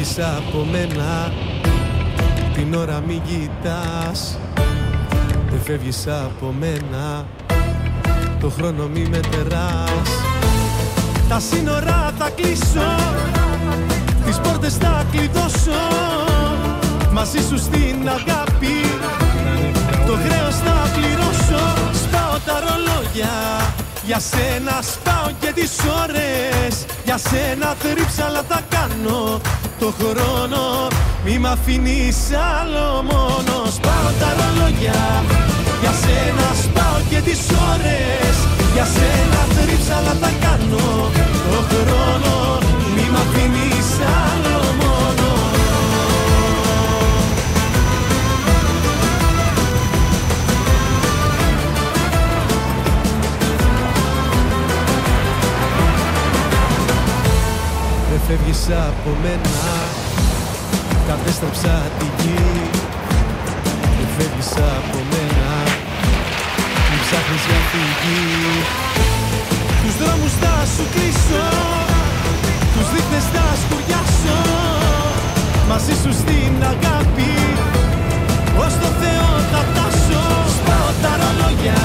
φεύγεις από μένα, την ώρα μη κοιτάς. Δεν φεύγεις από μένα, το χρόνο μη μετεράς. Τα σύνορα θα κλείσω, τις πόρτες θα κλειδώσω. Μαζί σου στην αγάπη, το χρέος θα πληρώσω. Σπάω τα ρολόγια, για σένα σπάω και τις ώρες. Για σένα θρύψαλα θα κάνω το χρόνο. Μη μ' αφήνεις άλλο μόνο. Σπάω τα ρολόγια, για σένα σπάω και τις ώρες. Για σένα θρύψαλα θα κάνω το χρόνο. Μη μ' αφήνεις άλλο μόνο. Δεν φεύγεις από μένα, κατέστρεψα τη γη. Δεν φεύγεις από μένα, μη ψάχνεις για φυγή. Τους δρόμους θα σου κλείσω, τους δείχνες θα σκουριάσω. Μαζί σου στην αγάπη, ως το Θεό θα φτάσω. Σπάω τα ρολόγια,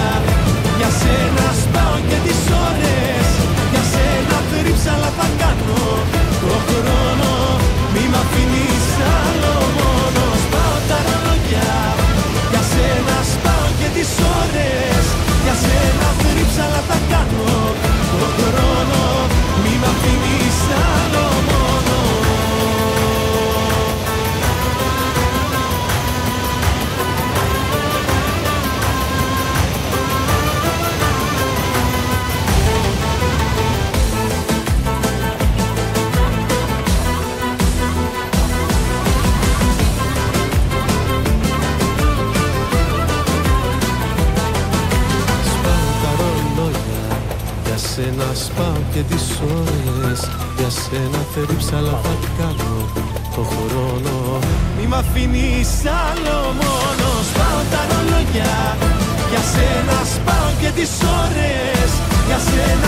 για σένα σπάω και τις ώρες. Για σένα θρύψαλα θα κάνω το χρόνο. Μη μ' αφήνεις άλλο μόνο. Σπάω τα ρολόγια, για σένα σπάω και τις ώρες. Για σένα θρύψαλα θα κάνω το χρόνο. Μη μ' αφήνεις άλλο μόνο. Για σένα σπάω και τις ώρες. Για σένα θρύψαλα θα κάνω το χρόνο. Μη μ' αφήνεις άλλο μόνο. Σπάω τα ρολόγια, για σένα σπάω και τις ώρες. Για σένα